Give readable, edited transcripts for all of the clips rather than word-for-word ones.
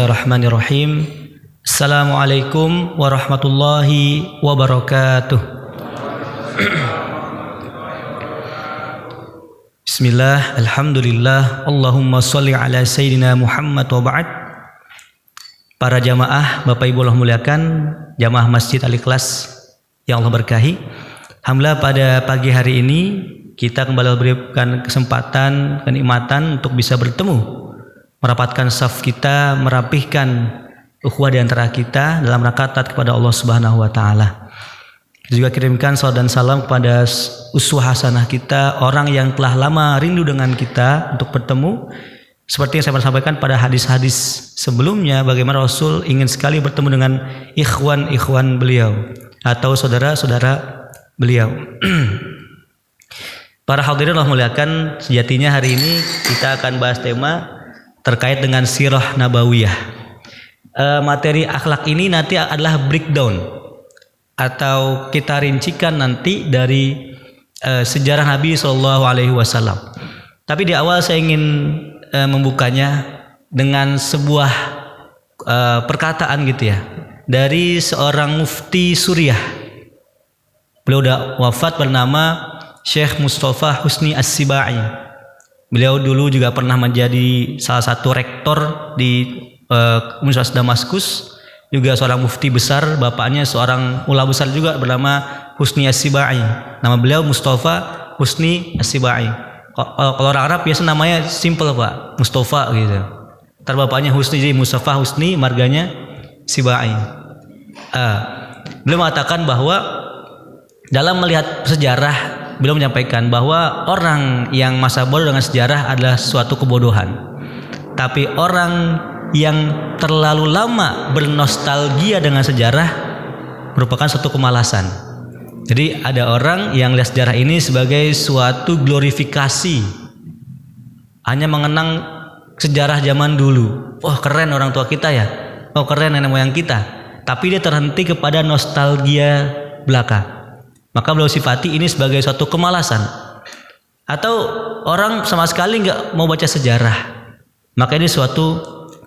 Bismillahirrahmanirrahim. Assalamualaikum warahmatullahi wabarakatuh. Bismillah, alhamdulillah, Allahumma sholli ala sayyidina Muhammad wa ba'd. Para jamaah, Bapak Ibu Allah muliakan, jamaah Masjid Al-Ikhlas yang Allah berkahi. Alhamdulillah pada pagi hari ini kita kembali diberikan kesempatan, kenikmatan untuk bisa bertemu, merapatkan saf kita, merapihkan ukhuwah di antara kita dalam rangka taat kepada Allah Subhanahu wa taala. Kita juga kirimkan salawat dan salam kepada uswah hasanah kita, orang yang telah lama rindu dengan kita untuk bertemu. Seperti yang saya pernah sampaikan pada hadis-hadis sebelumnya, bagaimana Rasul ingin sekali bertemu dengan ikhwan-ikhwan beliau atau saudara-saudara beliau. Para hadirin Allah muliakan, sejatinya hari ini kita akan bahas tema terkait dengan sirah nabawiyah. Materi akhlak ini nanti adalah breakdown atau kita rincikan nanti dari sejarah Nabi SAW. Tapi di awal saya ingin membukanya dengan sebuah perkataan gitu ya, dari seorang mufti Suriah. Beliau sudah wafat, bernama Syekh Mustafa Husni As-Sibai. Beliau dulu juga pernah menjadi salah satu rektor di Universitas Damaskus, juga seorang mufti besar. Bapaknya seorang ulama besar juga bernama Husni As-Sibai. Nama beliau Mustafa Husni As-Sibai. Kalau orang Arab biasa namanya simple Pak, Mustafa gitu. Ntar bapaknya Husni, jadi Mustafa Husni, marganya Sibai. Beliau mengatakan bahwa dalam melihat sejarah, beliau menyampaikan bahwa orang yang masa bodoh dengan sejarah adalah suatu kebodohan. Tapi orang yang terlalu lama bernostalgia dengan sejarah merupakan suatu kemalasan. Jadi ada orang yang lihat sejarah ini sebagai suatu glorifikasi, hanya mengenang sejarah zaman dulu. Wah, keren orang tua kita ya, oh keren nenek moyang kita. Tapi dia terhenti kepada nostalgia belaka. Maka beliau sifati ini sebagai suatu kemalasan. Atau orang sama sekali nggak mau baca sejarah, maka ini suatu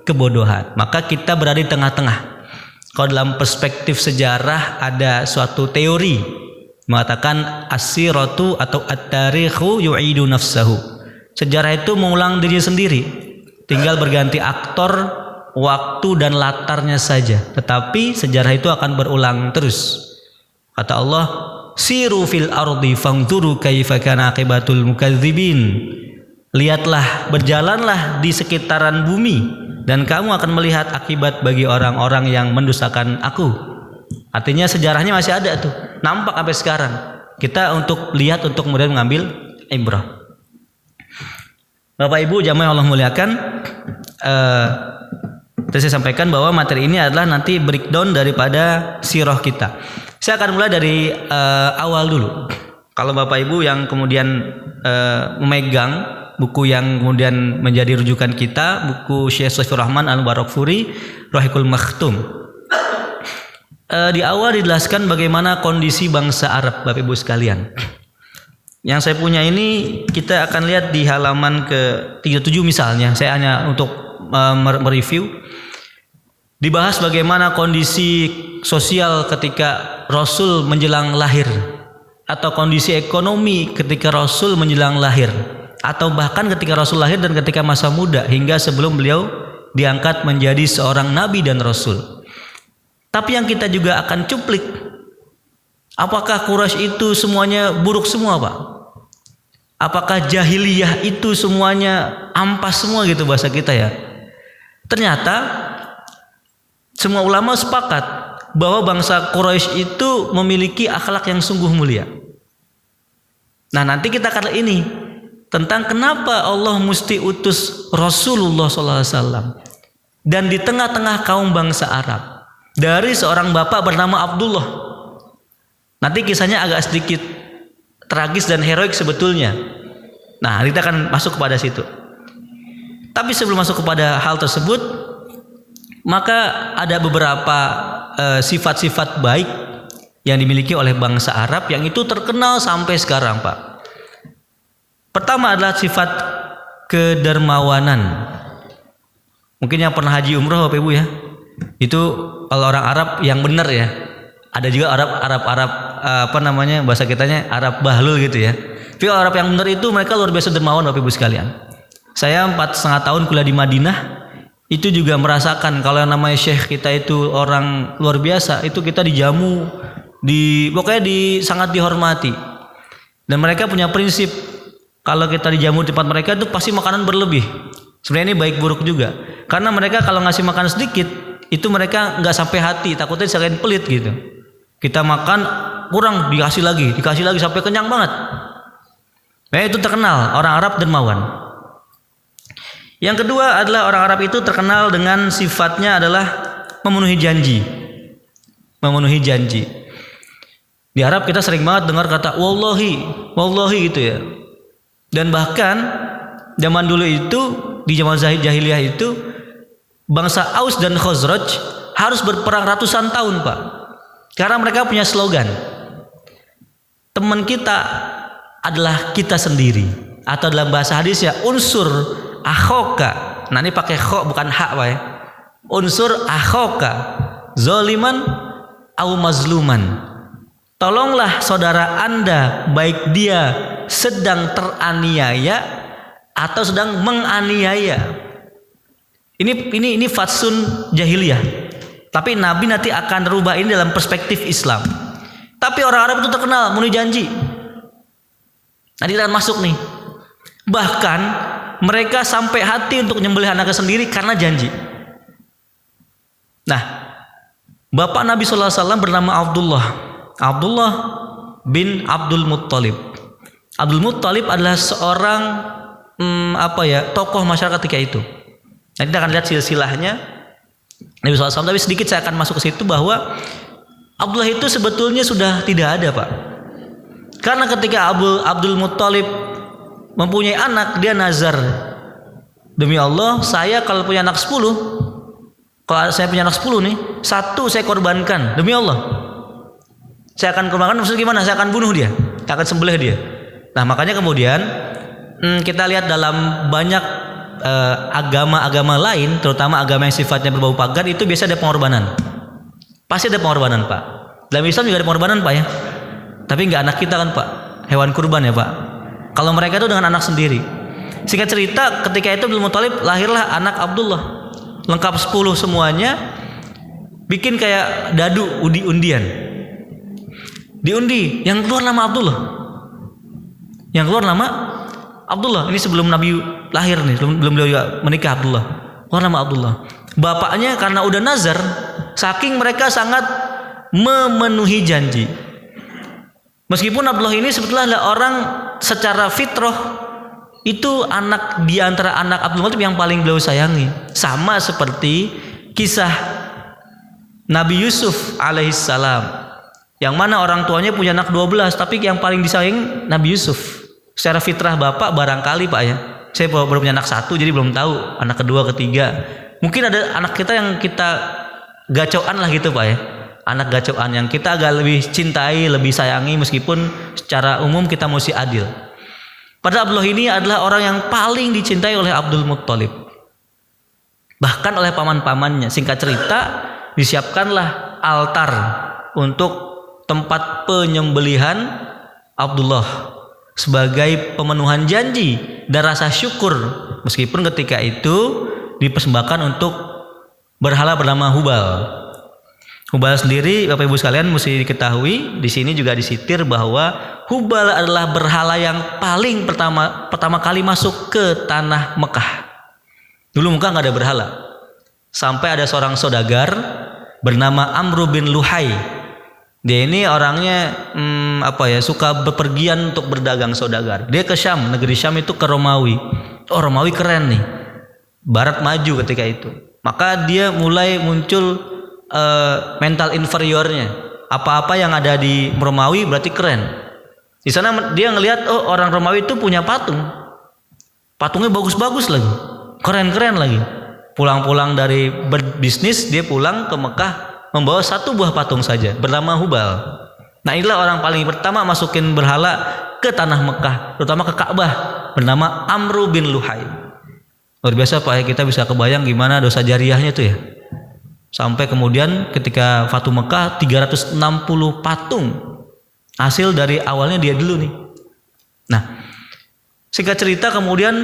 kebodohan. Maka kita berada di tengah-tengah. Kalau dalam perspektif sejarah ada suatu teori mengatakan as-siratu atau at-tarikhu yu'idu nafsahu. Sejarah itu mengulang dirinya sendiri, tinggal berganti aktor, waktu dan latarnya saja. Tetapi sejarah itu akan berulang terus. Kata Allah, siru fil ardi fangzuru kaifa kana aqibatul mukadzibin. Lihatlah, berjalanlah di sekitaran bumi dan kamu akan melihat akibat bagi orang-orang yang mendustakan aku. Artinya sejarahnya masih ada tuh, nampak sampai sekarang. Kita untuk lihat, untuk kemudian mengambil ibrah. Bapak Ibu jamaah Allah muliakan, tadi saya sampaikan bahwa materi ini adalah nanti breakdown daripada sirah kita. Saya akan mulai dari awal dulu. Kalau Bapak Ibu yang kemudian memegang buku yang kemudian menjadi rujukan kita, buku Syekh Saifur Rahman Al-Barakfuri, Rahikul Makhtum. Di awal dijelaskan bagaimana kondisi bangsa Arab, Bapak Ibu sekalian. Yang saya punya ini kita akan lihat di halaman ke-37 misalnya. Saya hanya untuk mereview. Dibahas bagaimana kondisi sosial ketika Rasul menjelang lahir, atau kondisi ekonomi ketika Rasul menjelang lahir, atau bahkan ketika Rasul lahir dan ketika masa muda hingga sebelum beliau diangkat menjadi seorang nabi dan rasul. Tapi yang kita juga akan cuplik, apakah Quraisy itu semuanya buruk semua Pak? Apakah jahiliyah itu semuanya ampas semua gitu bahasa kita ya? Ternyata semua ulama sepakat bahwa bangsa Quraisy itu memiliki akhlak yang sungguh mulia. Nah, nanti kita akan ini tentang kenapa Allah mesti utus Rasulullah SAW dan di tengah-tengah kaum bangsa Arab dari seorang bapak bernama Abdullah. Nanti kisahnya agak sedikit tragis dan heroik sebetulnya. Nah, kita akan masuk kepada situ. Tapi sebelum masuk kepada hal tersebut, maka ada beberapa sifat-sifat baik yang dimiliki oleh bangsa Arab yang itu terkenal sampai sekarang, Pak. Pertama adalah sifat kedermawanan. Mungkin yang pernah haji umroh Bapak Ibu ya. Itu kalau orang Arab yang benar ya. Ada juga Arab apa namanya bahasa kitanya Arab bahlul gitu ya. Tapi Arab yang benar itu mereka luar biasa dermawan Bapak Ibu sekalian. Saya 4,5 tahun kuliah di Madinah, itu juga merasakan kalau yang namanya syekh kita itu orang luar biasa, itu kita dijamu, pokoknya sangat dihormati. Dan mereka punya prinsip kalau kita dijamu di tempat mereka itu pasti makanan berlebih. Sebenarnya ini baik buruk juga. Karena mereka kalau ngasih makan sedikit, itu mereka nggak sampai hati, takutnya disangkain pelit gitu. Kita makan kurang dikasih lagi sampai kenyang banget. Nah, itu terkenal orang Arab dermawan. Yang kedua adalah orang Arab itu terkenal dengan sifatnya adalah memenuhi janji. Memenuhi janji. Di Arab kita sering banget dengar kata wallahi gitu ya. Dan bahkan zaman dulu itu di zaman jahiliyah itu bangsa Aus dan Khazraj harus berperang ratusan tahun, Pak. Karena mereka punya slogan. Teman kita adalah kita sendiri, atau dalam bahasa hadis ya unsur akhoka. Nah ini pakai kho bukan hak Pak ya. Unsur akhoka zoliman au mazluman. Tolonglah saudara Anda baik dia sedang teraniaya atau sedang menganiaya. Ini fatsun jahiliyah. Tapi Nabi nanti akan rubah ini dalam perspektif Islam. Tapi orang Arab itu terkenal memenuhi janji. Nanti kita akan masuk nih. Bahkan mereka sampai hati untuk menyembelih anaknya sendiri karena janji. Nah, bapak Nabi SAW bernama Abdullah bin Abdul Muttalib. Abdul Muttalib adalah seorang tokoh masyarakat ketika itu. Nanti kita akan lihat silsilahnya Nabi SAW. Tapi sedikit saya akan masuk ke situ bahwa Abdullah itu sebetulnya sudah tidak ada, Pak. Karena ketika Abdul Muttalib mempunyai anak, dia nazar, demi Allah saya kalau punya anak 10, kalau saya punya anak 10 nih, 1 saya korbankan demi Allah. Saya akan korbankan, maksudnya gimana? Saya akan bunuh dia, saya akan sembelih dia. Nah makanya kemudian kita lihat dalam banyak agama-agama lain, terutama agama yang sifatnya berbau pagan, itu biasa ada pengorbanan. Pasti ada pengorbanan, Pak. Dalam Islam juga ada pengorbanan, Pak ya. Tapi nggak anak kita kan, Pak, hewan kurban ya, Pak. Kalau mereka itu dengan anak sendiri. Singkat cerita, ketika itu Abdul Muttalib lahirlah anak Abdullah, lengkap 10 semuanya, bikin kayak dadu undian. Diundi, yang keluar nama Abdullah. Yang keluar nama Abdullah. Ini sebelum Nabi lahir nih, belum beliau menikah Abdullah. Keluar nama Abdullah. Bapaknya karena udah nazar, saking mereka sangat memenuhi janji. Meskipun Abdullah ini sebetulnya adalah orang secara fitrah itu anak di antara anak Abdul Muttalib yang paling beliau sayangi. Sama seperti kisah Nabi Yusuf alaihissalam, yang mana orang tuanya punya anak 12, tapi yang paling disayang Nabi Yusuf. Secara fitrah bapak barangkali, Pak ya, saya baru punya anak 1 jadi belum tahu anak kedua, ketiga. Mungkin ada anak kita yang kita gacoan lah gitu, Pak ya. Anak gacoan yang kita agak lebih cintai, lebih sayangi, meskipun secara umum kita mesti adil. Padahal Abdullah ini adalah orang yang paling dicintai oleh Abdul Muttalib, bahkan oleh paman-pamannya. Singkat cerita, disiapkanlah altar untuk tempat penyembelihan Abdullah sebagai pemenuhan janji dan rasa syukur, meskipun ketika itu dipersembahkan untuk berhala bernama Hubal. Hubal sendiri, Bapak Ibu sekalian, mesti diketahui di sini juga disitir bahwa Hubal adalah berhala yang paling pertama kali masuk ke tanah Mekah. Dulu Mekah nggak ada berhala. Sampai ada seorang saudagar bernama Amr bin Luhai. Dia ini orangnya suka bepergian untuk berdagang, saudagar. Dia ke Syam, negeri Syam itu ke Romawi. Oh, Romawi keren nih. Barat maju ketika itu. Maka dia mulai muncul mental inferiornya. Apa-apa yang ada di Romawi berarti keren. Di sana dia ngelihat, oh orang Romawi itu punya patung. Patungnya bagus-bagus lagi, keren-keren lagi. Pulang-pulang dari berbisnis, dia pulang ke Mekah membawa 1 buah patung saja bernama Hubal. Nah inilah orang paling pertama masukin berhala ke tanah Mekah, terutama ke Ka'bah, bernama Amr bin Luhai. Luar biasa Pak ya, kita bisa kebayang gimana dosa jariahnya tuh ya. Sampai kemudian ketika Fatu Mekah 360 patung. Hasil dari awalnya dia dulu nih. Nah, singkat cerita kemudian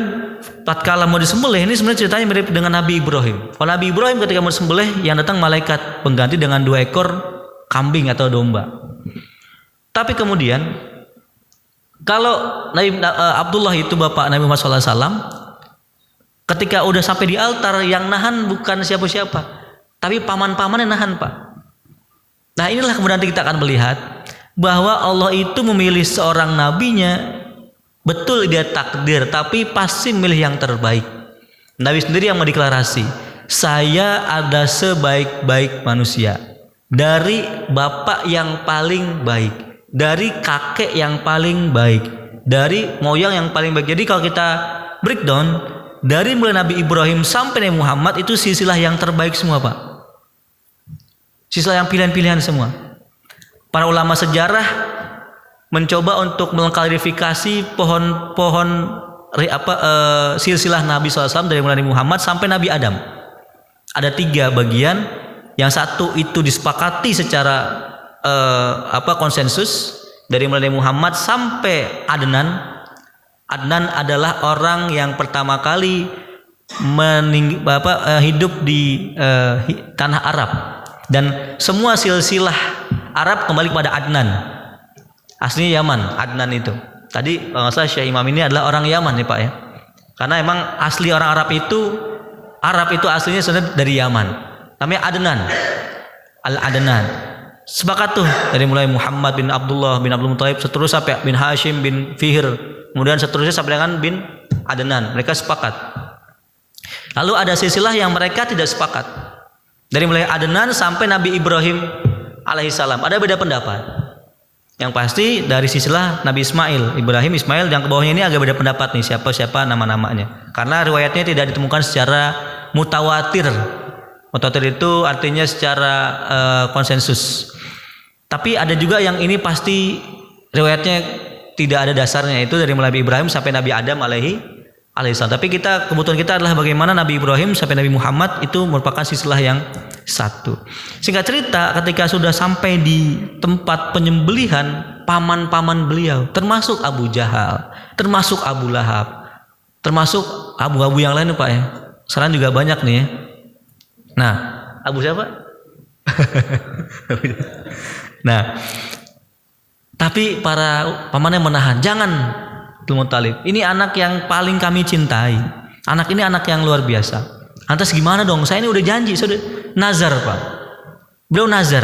tatkala mau disembelih, ini sebenarnya ceritanya mirip dengan Nabi Ibrahim. Kalau Nabi Ibrahim ketika mau disembelih, yang datang malaikat pengganti dengan 2 ekor kambing atau domba. Tapi kemudian kalau Abdullah itu bapak Nabi Muhammad SAW, ketika udah sampai di altar, yang nahan bukan siapa-siapa, tapi paman-paman yang nahan Pak. Nah inilah kemudian kita akan melihat bahwa Allah itu memilih seorang nabinya, betul dia takdir, tapi pasti milih yang terbaik. Nabi sendiri yang mendeklarasi, saya ada sebaik-baik manusia, dari bapak yang paling baik, dari kakek yang paling baik, dari moyang yang paling baik. Jadi kalau kita breakdown, dari mulai Nabi Ibrahim sampai Nabi Muhammad itu silsilah yang terbaik semua Pak. Silsilah yang pilihan-pilihan semua. Para ulama sejarah mencoba untuk mengklarifikasi pohon-pohon silsilah Nabi SAW dari mulai Nabi Muhammad sampai Nabi Adam. Ada 3 bagian. Yang satu itu disepakati secara konsensus dari mulai Nabi Muhammad sampai Adnan. Adnan adalah orang yang pertama kali hidup di tanah Arab, dan semua silsilah Arab kembali kepada Adnan. Aslinya Yaman, Adnan itu. Tadi kalau nggak salah Syekh Imam ini adalah orang Yaman nih Pak ya. Karena emang asli orang Arab itu aslinya sebenarnya dari Yaman. Namanya Adnan. Al-Adnan. Sepakat tuh dari mulai Muhammad bin Abdullah bin Abdul Muthalib, seterusnya sampai bin Hashim bin Fihr, kemudian seterusnya sampai dengan bin Adnan. Mereka sepakat. Lalu ada silsilah yang mereka tidak sepakat. Dari mulai Adnan sampai Nabi Ibrahim alaihissalam ada beda pendapat. Yang pasti dari silsilah Nabi Ismail, Ibrahim, Ismail, yang ke bawahnya ini agak beda pendapat nih siapa-siapa nama-namanya. Karena riwayatnya tidak ditemukan secara mutawatir. Mutawatir itu artinya secara konsensus. Tapi ada juga yang ini pasti riwayatnya tidak ada dasarnya, itu dari mulai Nabi Ibrahim sampai Nabi Adam alaihissalam. Tapi kebutuhan kita adalah bagaimana Nabi Ibrahim sampai Nabi Muhammad itu merupakan silsilah yang satu. Singkat cerita, ketika sudah sampai di tempat penyembelihan, paman-paman beliau, termasuk Abu Jahal, termasuk Abu Lahab, termasuk abu-abu yang lain Pak ya. Sekarang juga banyak nih ya. Nah, Abu siapa? Nah, tapi para pamannya menahan, jangan Abdul Muthalib. Ini anak yang paling kami cintai. Anak ini anak yang luar biasa. Lantas gimana dong? Saya ini udah janji, sudah nazar Pak. Beliau nazar.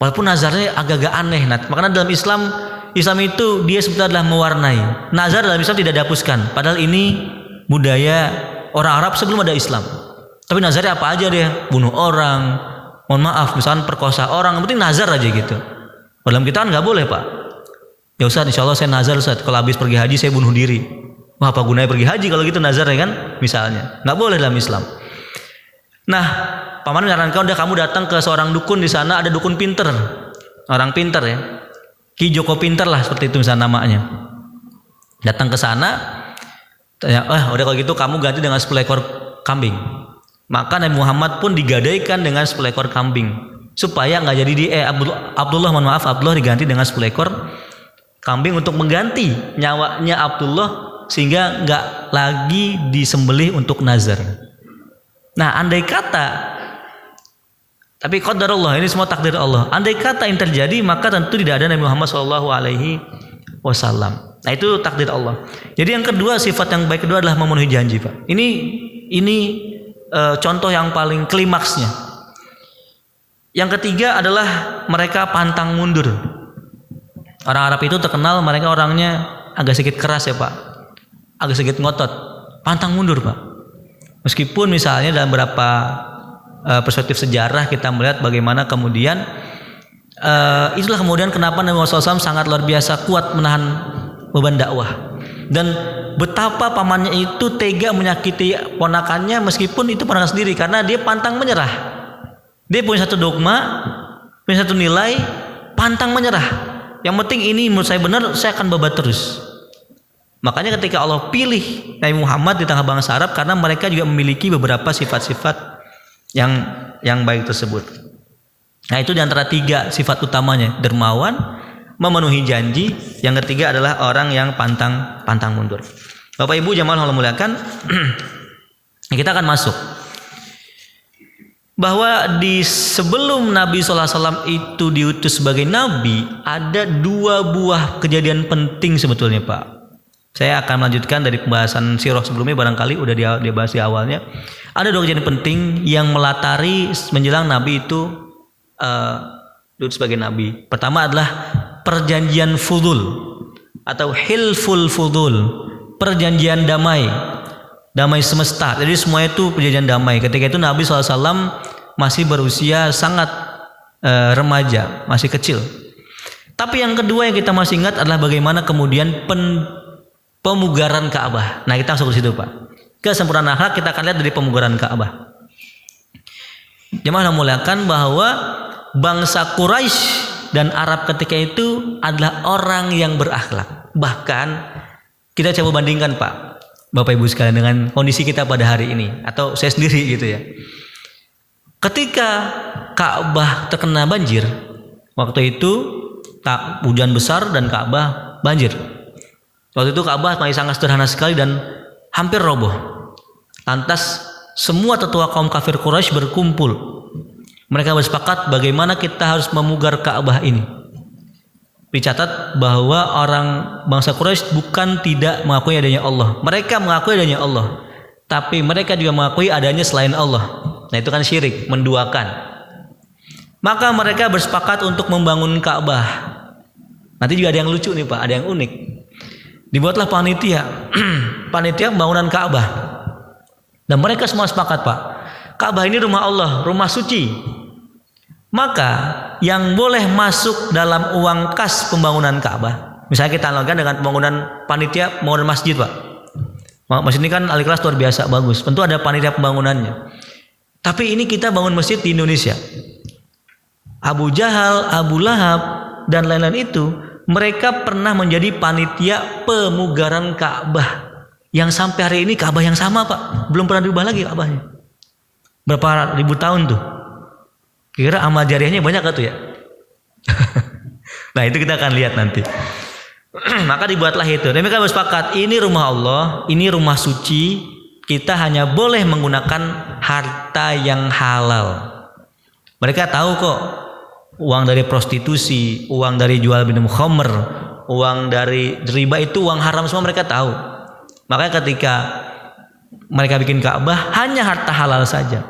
Walaupun nazarnya agak-agak aneh. Nah, makanya dalam Islam itu dia sebetulnya adalah mewarnai. Nazar dalam Islam tidak dihapuskan. Padahal ini budaya orang Arab sebelum ada Islam. Tapi nazarnya apa aja dia? Bunuh orang, mohon maaf, misalkan perkosa orang, yang penting nazar aja gitu. Dalam kita kan nggak boleh Pak. Ya Ustaz, insya Allah saya nazar Ustaz, kalau habis pergi haji saya bunuh diri. Wah, apa gunanya pergi haji kalau gitu nazar ya kan? Misalnya, nggak boleh dalam Islam. Nah, paman menyarankan udah kamu datang ke seorang dukun di sana, ada dukun pinter, orang pinter ya, Ki Joko Pinter lah seperti itu misalnya namanya. Datang ke sana, tanya, udah kalau gitu kamu ganti dengan 10 ekor kambing. Maka Nabi Muhammad pun digadaikan dengan 10 ekor kambing supaya nggak jadi Abdullah diganti dengan 10 ekor kambing untuk mengganti nyawanya Abdullah sehingga nggak lagi disembelih untuk nazar. Nah, andai kata, tapi qadarullah, ini semua takdir Allah. Andai kata yang terjadi, maka tentu tidak ada Nabi Muhammad SAW. Nah, itu takdir Allah. Jadi yang kedua, sifat yang baik kedua adalah memenuhi janji, Pak. Ini contoh yang paling klimaksnya. Yang ketiga adalah mereka pantang mundur. Orang Arab itu terkenal mereka orangnya agak sedikit keras ya Pak, agak sedikit ngotot, pantang mundur Pak. Meskipun misalnya dalam beberapa perspektif sejarah kita melihat bagaimana kemudian itulah kemudian kenapa Nabi Muhammad SAW sangat luar biasa kuat menahan beban dakwah, dan betapa pamannya itu tega menyakiti ponakannya meskipun itu ponakan sendiri, karena dia pantang menyerah. Dia punya satu dogma, punya satu nilai, pantang menyerah. Yang penting ini menurut saya benar, saya akan babat terus. Makanya ketika Allah pilih Nabi Muhammad di tengah bangsa Arab karena mereka juga memiliki beberapa sifat-sifat yang baik tersebut. Nah, itu diantara 3 sifat utamanya: dermawan, memenuhi janji, yang ketiga adalah orang yang pantang mundur. Bapak Ibu jamaah Allah muliakan, kita akan masuk bahwa di sebelum Nabi SAW itu diutus sebagai Nabi, ada 2 buah kejadian penting sebetulnya Pak. Saya akan melanjutkan dari pembahasan sirah sebelumnya, barangkali udah dibahas di awalnya. Ada 2 kejadian penting yang melatari menjelang Nabi itu diutus sebagai Nabi. Pertama adalah perjanjian Fudul atau Hilful Fudul, perjanjian damai semesta. Jadi semua itu perjanjian damai. Ketika itu Nabi SAW masih berusia sangat remaja, masih kecil. Tapi yang kedua yang kita masih ingat adalah bagaimana kemudian pemugaran Ka'bah. Nah, kita masuk ke situ Pak. Kesempurnaan akhlak kita akan lihat dari pemugaran Ka'bah. Jemaah muliakan bahwa bangsa Quraisy dan Arab ketika itu adalah orang yang berakhlak. Bahkan kita coba bandingkan Pak, Bapak Ibu sekalian, dengan kondisi kita pada hari ini, atau saya sendiri gitu ya. Ketika Ka'bah terkena banjir, waktu itu hujan besar dan Ka'bah banjir. Waktu itu Ka'bah masih sangat sederhana sekali dan hampir roboh. Lantas semua tetua kaum kafir Quraisy berkumpul. Mereka bersepakat bagaimana kita harus memugar Ka'bah ini. Dicatat bahwa orang bangsa Quraisy bukan tidak mengakui adanya Allah. Mereka mengakui adanya Allah, tapi mereka juga mengakui adanya selain Allah. Nah, itu kan syirik, menduakan. Maka mereka bersepakat untuk membangun Ka'bah. Nanti juga ada yang lucu nih Pak, ada yang unik. Dibuatlah panitia pembangunan Ka'bah. Dan mereka semua sepakat Pak, Ka'bah ini rumah Allah, rumah suci. Maka yang boleh masuk dalam uang kas pembangunan Ka'bah, misalnya kita analogikan dengan pembangunan pembangunan masjid Pak. Masjid ini kan al-Ikhlas luar biasa bagus, tentu ada panitia pembangunannya. Tapi ini kita bangun masjid di Indonesia. Abu Jahal, Abu Lahab, dan lain-lain itu, mereka pernah menjadi panitia pemugaran Ka'bah. Yang sampai hari ini Ka'bah yang sama Pak, belum pernah diubah lagi Ka'bahnya. Berapa ribu tahun tuh? Kira amal jariahnya banyak gak tuh ya? Nah, itu kita akan lihat nanti. Maka dibuatlah itu. Dan mereka bersepakat, ini rumah Allah, ini rumah suci. Kita hanya boleh menggunakan harta yang halal. Mereka tahu kok, uang dari prostitusi, uang dari jual minum khamr, uang dari riba itu uang haram, semua mereka tahu. Makanya ketika mereka bikin Ka'bah hanya harta halal saja.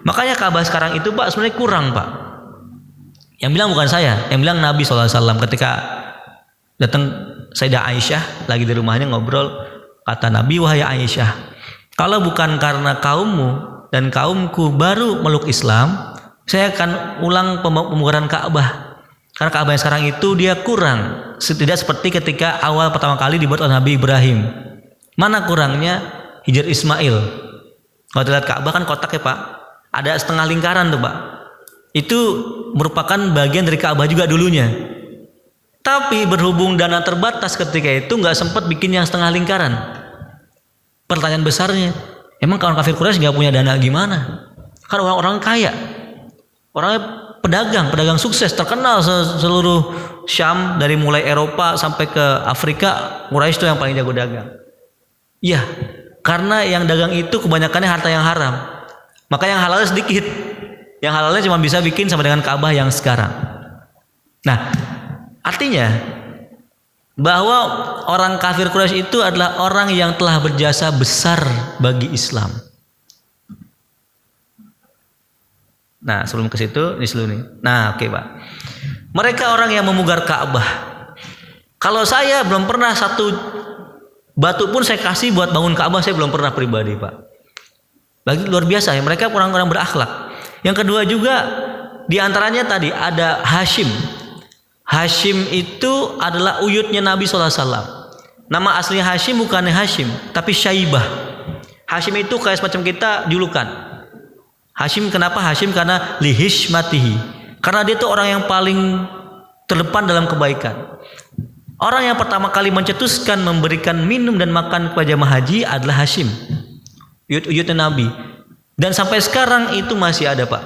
Makanya Ka'bah sekarang itu Pak sebenarnya kurang Pak. Yang bilang bukan saya, yang bilang Nabi SAW ketika datang Sayyidah Aisyah lagi di rumahnya ngobrol, kata Nabi, wahai Aisyah, kalau bukan karena kaummu dan kaumku baru meluk Islam, saya akan ulang pemugaran Ka'bah. Karena Ka'bah yang sekarang itu dia kurang, tidak seperti ketika awal pertama kali dibuat oleh Nabi Ibrahim. Mana kurangnya? Hijr Ismail. Kalau lihat Ka'bah kan kotak ya Pak, ada setengah lingkaran tuh Pak. Itu merupakan bagian dari Ka'bah juga dulunya. Tapi berhubung dana terbatas ketika itu nggak sempat bikin yang setengah lingkaran. Pertanyaan besarnya, emang kawan kafir Quraisy nggak punya dana gimana? Kan orang-orang kaya, orangnya pedagang sukses, terkenal seluruh Syam, dari mulai Eropa sampai ke Afrika, Quraisy itu yang paling jago dagang. Iya, karena yang dagang itu kebanyakannya harta yang haram, maka yang halalnya sedikit. Yang halalnya cuma bisa bikin sama dengan Ka'bah yang sekarang. Nah, artinya bahwa orang kafir Quraisy itu adalah orang yang telah berjasa besar bagi Islam. Nah, sebelum ke situ, ini dulu nih. Nah, oke Pak. Mereka orang yang memugar Ka'bah. Kalau saya belum pernah satu batu pun saya kasih buat bangun Ka'bah, saya belum pernah pribadi Pak. Lagi luar biasa ya, mereka orang-orang berakhlak. Yang kedua juga diantaranya tadi ada Hashim. Hashim itu adalah uyutnya Nabi SAW. Nama aslinya Hashim bukannya Hashim, tapi Syaibah. Hashim itu kayak semacam kita julukan. Hashim kenapa Hashim? Karena lihishmatihi. Karena dia itu orang yang paling terdepan dalam kebaikan. Orang yang pertama kali mencetuskan memberikan minum dan makan kepada jamaah haji adalah Hashim, uyut-uyutnya Nabi. Dan sampai sekarang itu masih ada, Pak,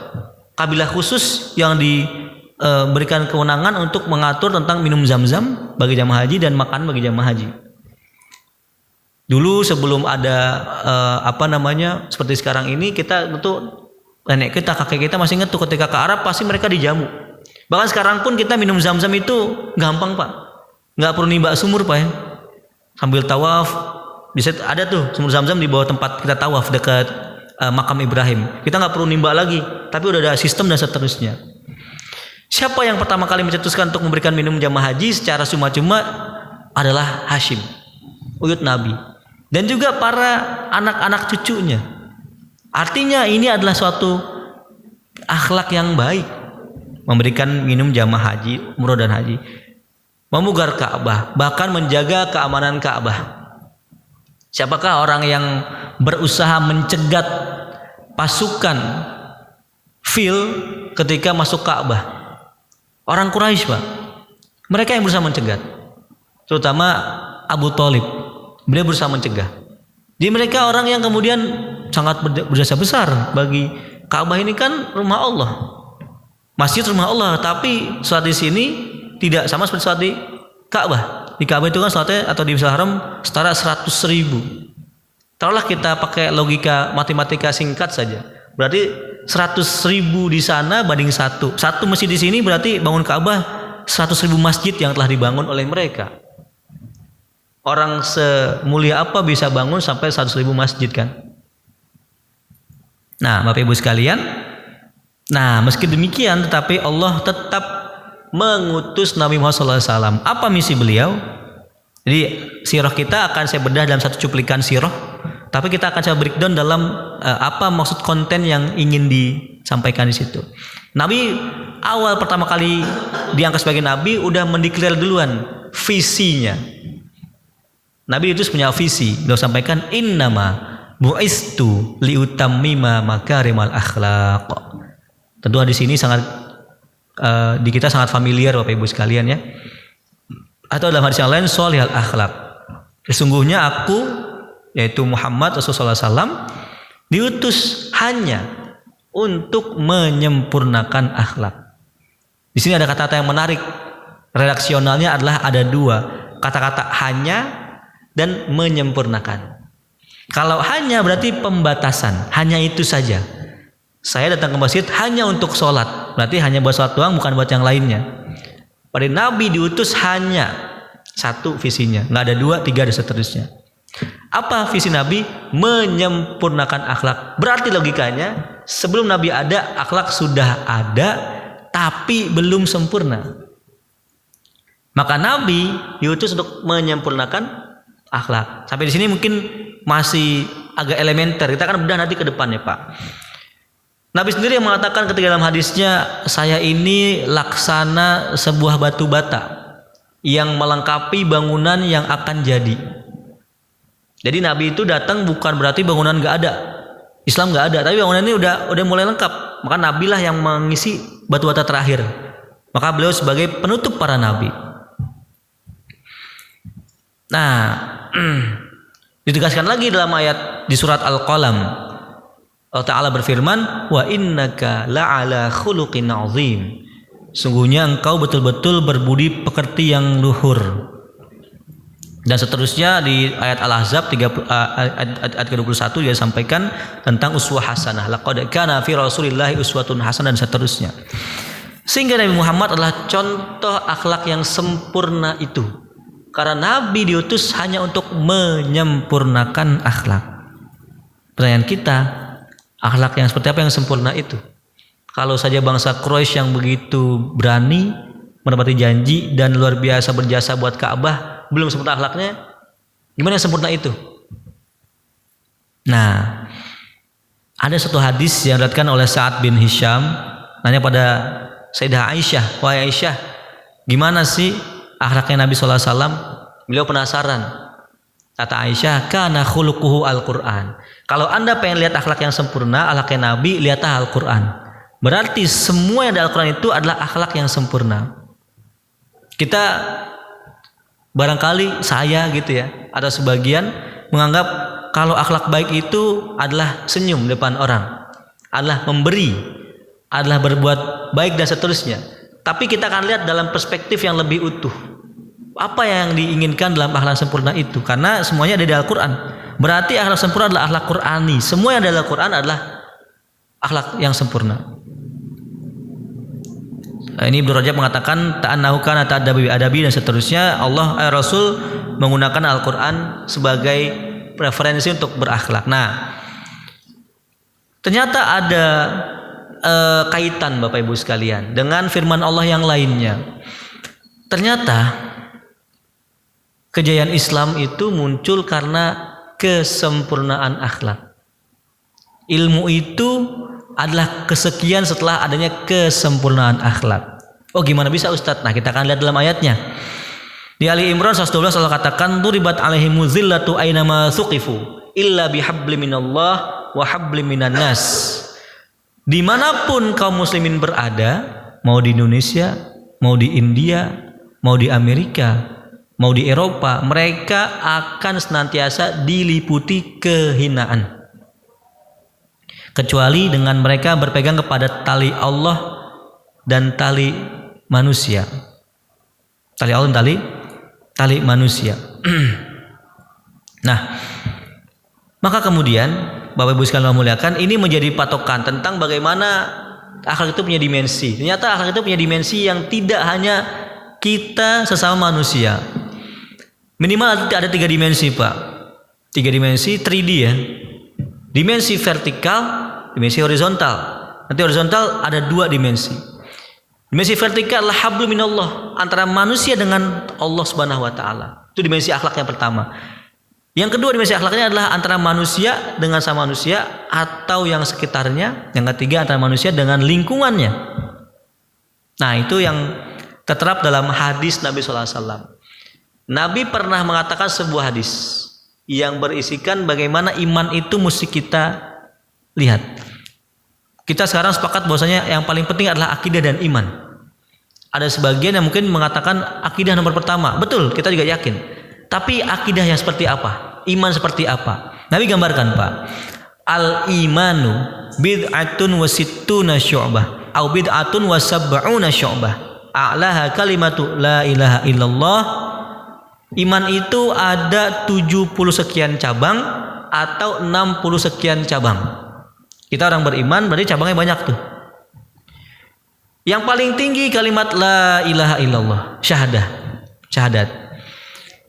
kabilah khusus yang diberikan kewenangan untuk mengatur tentang minum zam-zam bagi jamaah haji dan makan bagi jamaah haji. Dulu sebelum ada seperti sekarang ini, kita tentu nenek kita, kakek kita masih ingat tuh ketika ke Arab pasti mereka dijamu. Bahkan sekarang pun kita minum zam-zam itu gampang, Pak. Nggak perlu nimba sumur, Pak ya. Sambil tawaf, bisa ada tuh sumur zam-zam di bawah tempat kita tawaf dekat makam Ibrahim. Kita nggak perlu nimba lagi, tapi udah ada sistem dan seterusnya. Siapa yang pertama kali mencetuskan untuk memberikan minum jamaah haji secara cuma-cuma adalah Hashim, uyut Nabi, dan juga para anak-anak cucunya. Artinya ini adalah suatu akhlak yang baik, memberikan minum jamaah haji, umroh dan haji, memugar Ka'bah, bahkan menjaga keamanan Ka'bah. Siapakah orang yang berusaha mencegat pasukan fil ketika masuk Ka'bah? Orang Quraisy, Pak. Mereka yang berusaha mencegat, terutama Abu Thalib. Beliau berusaha mencegah. Jadi mereka orang yang kemudian sangat berjasa besar bagi Ka'bah. Ini kan rumah Allah, masjid rumah Allah, tapi sholat di sini tidak sama seperti sholat di Ka'bah. Di Ka'bah itu kan sholatnya atau di Masjidil Haram setara 100.000. Taruhlah kita pakai logika matematika singkat saja, berarti 100.000 di sana banding satu masjid di sini, berarti bangun Ka'bah 100.000 masjid yang telah dibangun oleh mereka. Orang semulia apa bisa bangun sampai 100.000 masjid kan? Nah, Bapak Ibu sekalian, nah meski demikian tetapi Allah tetap mengutus Nabi Muhammad SAW. Apa misi beliau? Jadi sirah kita akan saya bedah dalam satu cuplikan sirah, tapi kita akan coba breakdown dalam apa maksud konten yang ingin disampaikan di situ. Nabi awal pertama kali diangkat sebagai nabi udah mendeklar duluan visinya. Nabi itu punya visi. Beliau sampaikan innama bu'istu liutammima makarimal akhlaq. Tentu hadis ini sangat di kita sangat familiar Bapak Ibu sekalian ya. Atau dalam hadis yang lain sholihal akhlak. Sesungguhnya aku, yaitu Muhammad Rasulullah SAW, diutus hanya untuk menyempurnakan akhlak. Di sini ada kata-kata yang menarik. Redaksionalnya adalah ada dua, kata-kata hanya dan menyempurnakan. Kalau hanya berarti pembatasan, hanya itu saja. Saya datang ke masjid hanya untuk sholat, berarti hanya buat sholat doang, bukan buat yang lainnya. Pada Nabi diutus hanya satu visinya, nggak ada dua, tiga dan seterusnya. Apa visi Nabi? Menyempurnakan akhlak. Berarti logikanya sebelum Nabi ada, akhlak sudah ada tapi belum sempurna. Maka Nabi diutus untuk menyempurnakan akhlak. Sampai di sini mungkin masih agak elementer. Kita akan bedah nanti ke depannya, Pak. Nabi sendiri yang mengatakan ketika dalam hadisnya, saya ini laksana sebuah batu bata yang melengkapi bangunan yang akan jadi. Jadi Nabi itu datang bukan berarti bangunan nggak ada, Islam nggak ada, tapi bangunan ini udah mulai lengkap. Maka Nabi lah yang mengisi batu bata terakhir. Maka beliau sebagai penutup para nabi. Nah, ditegaskan lagi dalam ayat di surat Al-Qalam. Allah Ta'ala berfirman, wa innaka la'ala khuluqin azim. Sungguhnya engkau betul-betul berbudi pekerti yang luhur. Dan seterusnya di ayat Al-Ahzab ayat ke-21 dia sampaikan tentang uswah hasanah. Laqad kana fi Rasulillahi uswatun hasanah dan seterusnya. Sehingga Nabi Muhammad adalah contoh akhlak yang sempurna itu. Karena Nabi diutus hanya untuk menyempurnakan akhlak. Pertanyaan kita, akhlak yang seperti apa yang sempurna itu? Kalau saja bangsa Quraisy yang begitu berani menepati janji dan luar biasa berjasa buat Ka'bah belum sempurna akhlaknya, gimana yang sempurna itu? Nah, ada satu hadis yang diriwayatkan oleh Sa'ad bin Hisham, nanya pada Sayyidah Aisyah, wahai Aisyah, gimana sih akhlaknya Nabi SAW? Beliau penasaran. Kata Aisyah, kana khuluquhu Al-Quran. Kalau anda pengen lihat akhlak yang sempurna, akhlaknya Nabi, lihatlah Al-Quran. Berarti semua yang ada Al-Quran itu adalah akhlak yang sempurna. Kita Barangkali saya gitu ya, ada sebagian menganggap kalau akhlak baik itu adalah senyum depan orang, adalah memberi, adalah berbuat baik dan seterusnya. Tapi kita akan lihat dalam perspektif yang lebih utuh. Apa yang diinginkan dalam akhlak sempurna itu? Karena semuanya ada di Al-Quran. Berarti akhlak sempurna adalah akhlak Qur'ani. Semua yang ada dalam Al-Quran adalah akhlak yang sempurna. Ini Ibnu Rajab mengatakan ta'annahu kana ta'addabi adabi dan seterusnya. Rasul menggunakan Al-Quran sebagai referensi untuk berakhlak. Nah, ternyata ada kaitan Bapak Ibu sekalian dengan firman Allah yang lainnya. Ternyata kejayaan Islam itu muncul karena kesempurnaan akhlak. Ilmu itu adalah kesekian setelah adanya kesempurnaan akhlak. Oh, gimana bisa Ustadz? Nah, kita akan lihat dalam ayatnya. Di Ali Imran 112 Allah katakan duribat alaihimu zillatu ainama suqifu illa bihabli minallah wa habli minan nas. Dimanapun kaum muslimin berada, mau di Indonesia, mau di India, mau di Amerika, mau di Eropa, mereka akan senantiasa diliputi kehinaan. Kecuali dengan mereka berpegang kepada tali Allah dan tali manusia. Tali Allah dan tali manusia. Nah, maka kemudian Bapak Ibu sekalian memuliakan, ini menjadi patokan tentang bagaimana akhlak itu punya dimensi. Ternyata akhlak itu punya dimensi yang tidak hanya kita sesama manusia. Minimal ada 3 dimensi, Pak. 3 dimensi 3D ya. Dimensi vertikal, dimensi horizontal. Nanti horizontal ada 2 dimensi. Dimensi vertikal adalah hablum minallah, antara manusia dengan Allah Subhanahu wa taala. Itu dimensi akhlak yang pertama. Yang kedua dimensi akhlaknya adalah antara manusia dengan sama manusia atau yang sekitarnya. Yang ketiga antara manusia dengan lingkungannya. Nah, itu yang terterap dalam hadis Nabi sallallahu alaihi wasallam. Nabi pernah mengatakan sebuah hadis yang berisikan bagaimana iman itu mesti kita lihat. Kita sekarang sepakat bahwasanya yang paling penting adalah akidah dan iman. Ada sebagian yang mungkin mengatakan akidah nomor pertama. Betul, kita juga yakin. Tapi akidah yang seperti apa? Iman seperti apa? Nabi gambarkan, Pak. Al-imanu bid'atun wa sittuna syu'bah au bid'atun wa sab'una syu'bah. A'laha kalimatu la ilaha illallah. Iman itu ada 70 sekian cabang atau 60 sekian cabang. Kita orang beriman berarti cabangnya banyak tuh. Yang paling tinggi kalimat la ilaha illallah, syahadat.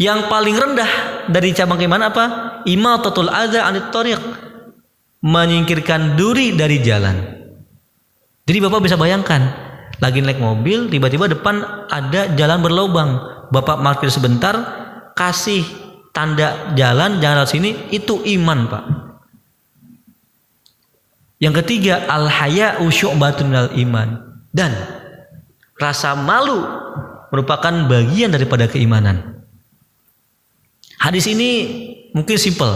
Yang paling rendah dari cabang keimanan apa? Imatatul adza 'anit thariq, menyingkirkan duri dari jalan. Jadi Bapak bisa bayangkan, lagi naik mobil tiba-tiba depan ada jalan berlobang. Bapak parkir sebentar, kasih tanda jalan, jangan lewat sini, itu iman, Pak. Yang ketiga, al-haya'u syu'batun minal iman. Dan rasa malu merupakan bagian daripada keimanan. Hadis ini mungkin simpel,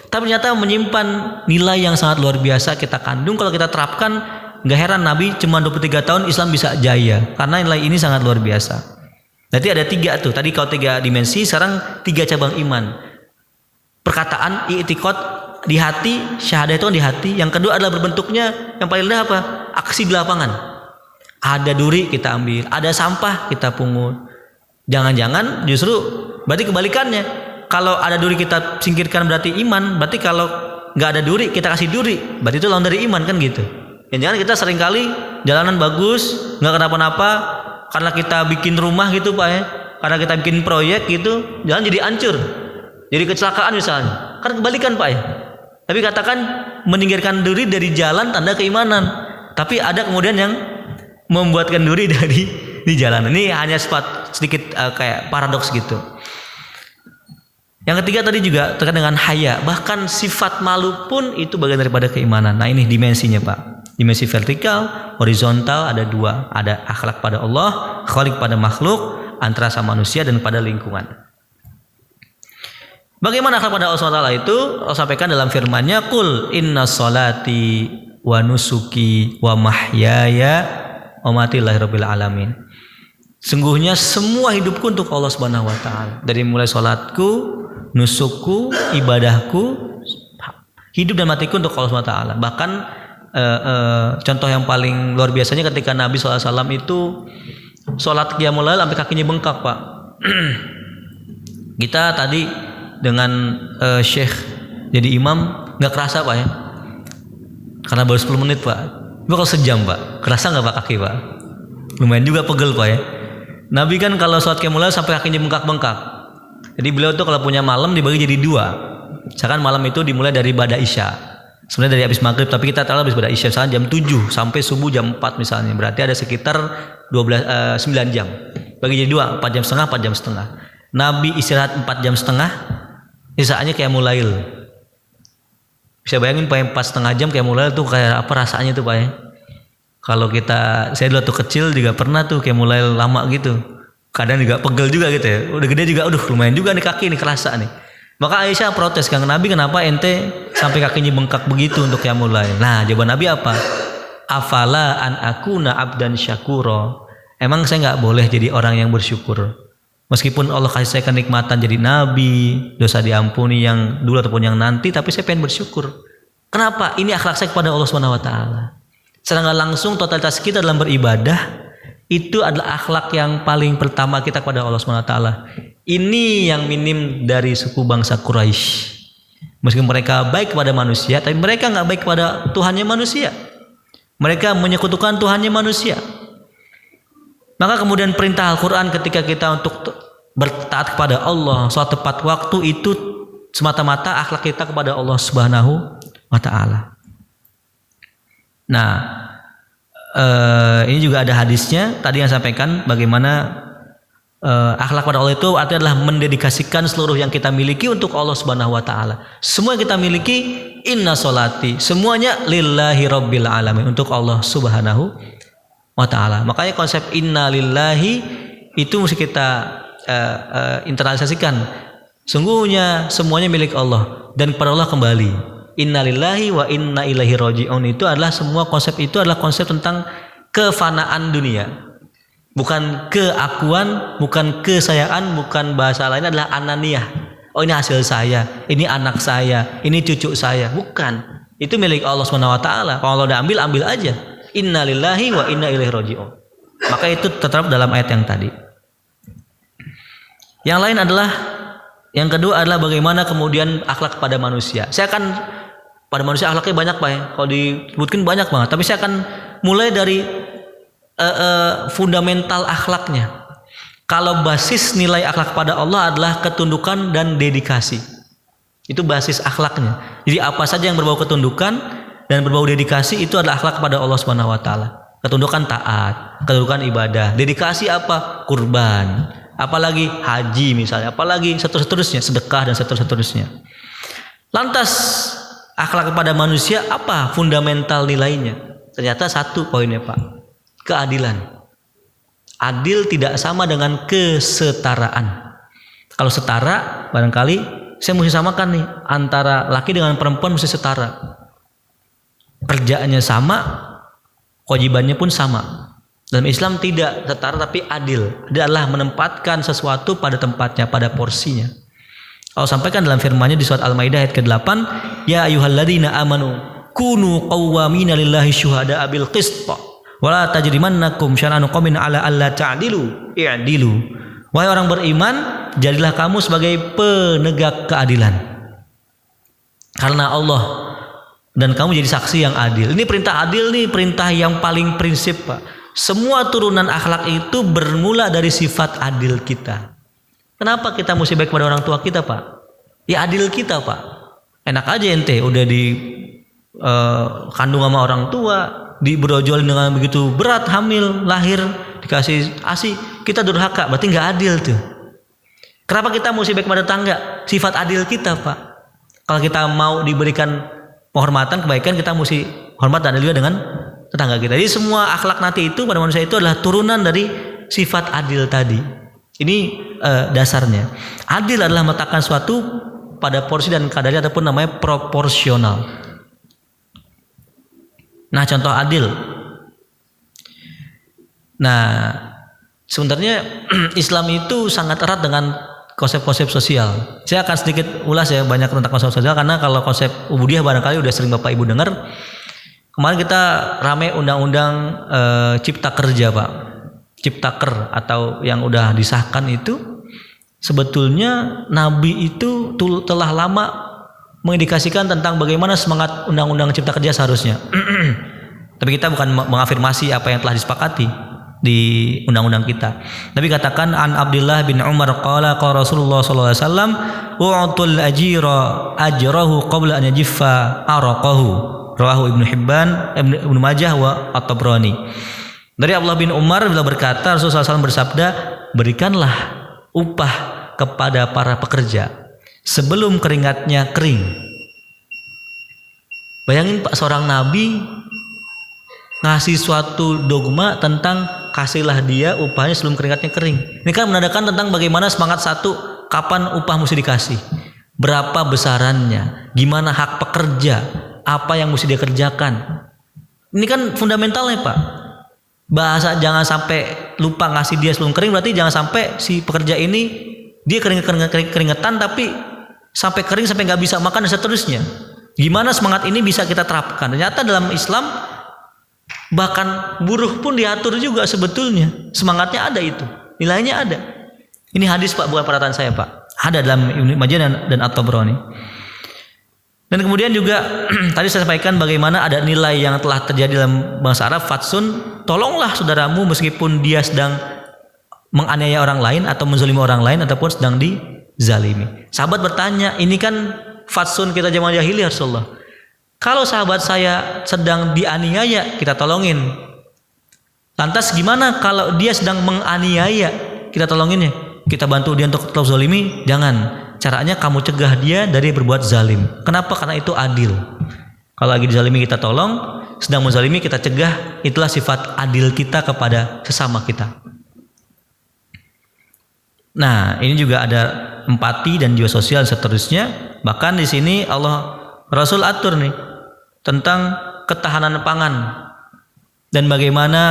tapi ternyata menyimpan nilai yang sangat luar biasa kita kandung. Kalau kita terapkan, gak heran Nabi cuma 23 tahun Islam bisa jaya, karena nilai ini sangat luar biasa. Berarti ada 3 tuh. Tadi kalau 3 dimensi, sekarang 3 cabang iman. Perkataan, i'tiqad di hati, syahadah itu kan di hati. Yang kedua adalah berbentuknya yang paling rendah apa? Aksi di lapangan. Ada duri kita ambil, ada sampah kita pungut. Jangan-jangan justru berarti kebalikannya. Kalau ada duri kita singkirkan berarti iman. Berarti kalau nggak ada duri kita kasih duri, berarti itu lawan dari iman kan gitu. Jangan kita seringkali jalanan bagus, nggak kenapa-napa. Karena kita bikin rumah gitu Pak ya, karena kita bikin proyek gitu, jalan jadi hancur, jadi kecelakaan misalnya. Kan kebalikan Pak ya. Tapi katakan menyingkirkan duri dari jalan tanda keimanan. Tapi ada kemudian yang membuatkan duri dari di jalan. Ini hanya sedikit kayak paradoks gitu. Yang ketiga tadi juga terkait dengan haya. Bahkan sifat malu pun itu bagian daripada keimanan. Nah ini dimensinya Pak. Dimensi vertikal, horizontal ada 2. Ada akhlak pada Allah, khaliq pada makhluk, antara sama manusia dan pada lingkungan. Bagaimana akhlak pada Allah SWT itu? Allah sampaikan dalam firman-Nya, "Qul inna sholati wa nusuki wa mahyaya wa mati lillahi rabbil alamin." Sungguhnya semua hidupku untuk Allah Subhanahu wa taala. Dari mulai salatku, nusukku, ibadahku, hidup dan matiku untuk Allah Subhanahu wa taala. Bahkan contoh yang paling luar biasanya ketika Nabi SAW itu sholat qiyamul lail sampai kakinya bengkak, Pak. Kita tadi dengan Syekh jadi imam nggak kerasa, Pak ya, karena baru 10 menit, Pak. Itu kalau sejam, Pak, kerasa nggak Pak kaki, Pak? Lumayan juga pegel, Pak ya. Nabi kan kalau sholat qiyamul lail sampai kakinya bengkak-bengkak. Jadi beliau tuh kalau punya malam dibagi jadi 2. Misalkan malam itu dimulai dari ba'da isya. Sebenarnya dari habis maghrib, tapi kita tahu habis ba'da isya misalnya jam 7 sampai subuh jam 4 misalnya. Berarti ada sekitar 9 jam. Bagi jadi 2, 4 jam setengah, 4 jam setengah. Nabi istirahat 4 jam setengah, sisaannya qiyamul lail. Bisa bayangin Pak, 4,5 jam qiyamul lail tuh kayak apa rasanya tuh, Pak ya. Kalau saya dulu tuh kecil juga pernah tuh qiyamul lail lama gitu. Kadang juga pegel juga gitu ya. Udah gede juga, lumayan juga nih kaki nih, kerasa nih. Maka Aisyah protes, Kang Nabi, kenapa ente sampai kakinya bengkak begitu untuk qiyamul lail? Nah, jawaban Nabi apa? Afala an akuna abdan syakura. Emang saya nggak boleh jadi orang yang bersyukur? Meskipun Allah kasih saya kenikmatan jadi nabi, dosa diampuni yang dulu ataupun yang nanti, tapi saya pengen bersyukur. Kenapa? Ini akhlak saya kepada Allah Subhanahu wa taala. Secara nggak langsung totalitas kita dalam beribadah itu adalah akhlak yang paling pertama kita kepada Allah Subhanahu wa taala. Ini yang minim dari suku bangsa Quraisy. Meskipun mereka baik kepada manusia, tapi mereka nggak baik kepada Tuhannya manusia. Mereka menyekutukan Tuhannya manusia. Maka kemudian perintah Al-Quran ketika kita untuk bertaat kepada Allah, sholat tepat waktu, itu semata-mata akhlak kita kepada Allah Subhanahu wa taala. Nah, ini juga ada hadisnya tadi yang sampaikan bagaimana akhlak pada Allah itu artinya adalah mendedikasikan seluruh yang kita miliki untuk Allah Subhanahu wa taala. Semua yang kita miliki, inna sholati, semuanya lillahi rabbil alamin, untuk Allah Subhanahu wa ta'ala. Makanya konsep inna lillahi itu mesti kita internalisasikan. Sungguhnya semuanya milik Allah dan kepada Allah kembali. Inna lillahi wa inna ilaihi raji'un, itu adalah semua konsep itu adalah konsep tentang kefanaan dunia. Bukan keakuan, bukan kesayaan, bukan bahasa lainnya adalah ananiyah. Oh, ini hasil saya, ini anak saya, ini cucu saya. Bukan. Itu milik Allah Subhanahu wa taala. Kalau Allah udah ambil aja. Inna lillahi wa inna ilaihi raji'un. Maka itu tetap dalam ayat yang tadi. Yang lain adalah, yang kedua adalah bagaimana kemudian akhlak pada manusia. Saya akan pada manusia akhlaknya banyak, Pak ya. Kalau disebutkan banyak banget, tapi saya akan mulai dari fundamental akhlaknya. Kalau basis nilai akhlak pada Allah adalah ketundukan dan dedikasi. Itu basis akhlaknya. Jadi apa saja yang berbau ketundukan dan berbau dedikasi itu adalah akhlak kepada Allah Subhanahu wa taala. Ketundukan taat, ketundukan ibadah, dedikasi apa? Kurban. Apalagi haji misalnya, apalagi seterusnya, sedekah dan seterusnya. Lantas akhlak kepada manusia apa fundamental nilainya? Ternyata satu poinnya, Pak. Keadilan. Adil tidak sama dengan kesetaraan. Kalau setara, barangkali saya mesti samakan nih, antara laki dengan perempuan mesti setara. Kerjaannya sama, kewajibannya pun sama. Dalam Islam tidak setara tapi adil. Dia adalah menempatkan sesuatu pada tempatnya, pada porsinya. Allah sampaikan dalam firman-Nya di surat Al-Maidah ayat ke-8, ya ayyuhalladzina amanu kunu qawwamina lillahi syuhada'a bil qist wa la tajrimannakum syana'anu qaumin ala alla ta'dilu i'dilu. Wahai orang beriman, jadilah kamu sebagai penegak keadilan. Karena Allah, dan kamu jadi saksi yang adil. Ini perintah adil nih, perintah yang paling prinsip, Pak. Semua turunan akhlak itu bermula dari sifat adil kita. Kenapa kita mesti baik kepada orang tua kita, Pak? Ya adil kita, Pak. Enak aja ente udah di kandung sama orang tua, dibrojolin dengan begitu berat, hamil, lahir, dikasih ASI, kita durhaka, berarti nggak adil tuh. Kenapa kita mesti baik kepada tetangga? Sifat adil kita, Pak. Kalau kita mau diberikan penghormatan, kebaikan, kita mesti hormat dan adil juga dengan tetangga kita. Jadi semua akhlak nanti itu pada manusia itu adalah turunan dari sifat adil tadi. Ini dasarnya. Adil adalah meletakkan suatu pada porsi dan kadarnya ataupun namanya proporsional. Nah, contoh adil. Nah, Sebenarnya Islam itu sangat erat dengan konsep-konsep sosial. Saya akan sedikit ulas ya banyak tentang konsep sosial karena kalau konsep ubudiyah barangkali udah sering Bapak Ibu dengar. Kemarin kita rame undang-undang Cipta Kerja Pak. Ciptaker atau yang udah disahkan itu sebetulnya Nabi itu telah lama mengindikasikan tentang bagaimana semangat undang-undang Cipta Kerja seharusnya. Tapi kita bukan mengafirmasi apa yang telah disepakati di undang-undang kita. Nabi katakan an Abdullah bin Umar qala Rasulullah sallallahu alaihi wasallam u'tul ajira ajrahu qabla an yajiffa araqahu. Rawahu Ibnu Hibban, Ibnu Majah wa At-Tabrani. Dari Abdullah bin Umar beliau berkata Rasulullah SAW bersabda, berikanlah upah kepada para pekerja sebelum keringatnya kering. Bayangin Pak, seorang nabi ngasih suatu dogma tentang kasihlah dia upahnya sebelum keringatnya kering. Ini kan menandakan tentang bagaimana semangat satu, kapan upah mesti dikasih, berapa besarannya, gimana hak pekerja, apa yang mesti dia kerjakan. Ini kan fundamentalnya Pak. Bahasa jangan sampai lupa ngasih dia sebelum kering, berarti jangan sampai si pekerja ini dia keringetan tapi sampai kering sampai nggak bisa makan dan seterusnya. Gimana semangat ini bisa kita terapkan? Ternyata dalam Islam bahkan buruh pun diatur juga sebetulnya. Semangatnya ada itu, nilainya ada. Ini hadis Pak, bukan perkataan saya Pak. Ada dalam Ibnu Majah dan At-Tabrani. Dan kemudian juga tadi saya sampaikan bagaimana ada nilai yang telah terjadi dalam bahasa Arab, fatsun, tolonglah saudaramu meskipun dia sedang menganiaya orang lain atau menzalimi orang lain ataupun sedang dizalimi. Sahabat bertanya, ini kan fatsun kita zaman jahiliyah Rasulullah. Kalau sahabat saya sedang dianiaya, kita tolongin. Lantas gimana kalau dia sedang menganiaya, kita tolonginnya? Kita bantu dia untuk tetap zalimi? Jangan. Caranya kamu cegah dia dari berbuat zalim. Kenapa? Karena itu adil. Kalau lagi dizalimi kita tolong, sedang menzalimi kita cegah. Itulah sifat adil kita kepada sesama kita. Nah, ini juga ada empati dan jiwa sosial seterusnya. Bahkan di sini Allah Rasul atur nih tentang ketahanan pangan dan bagaimana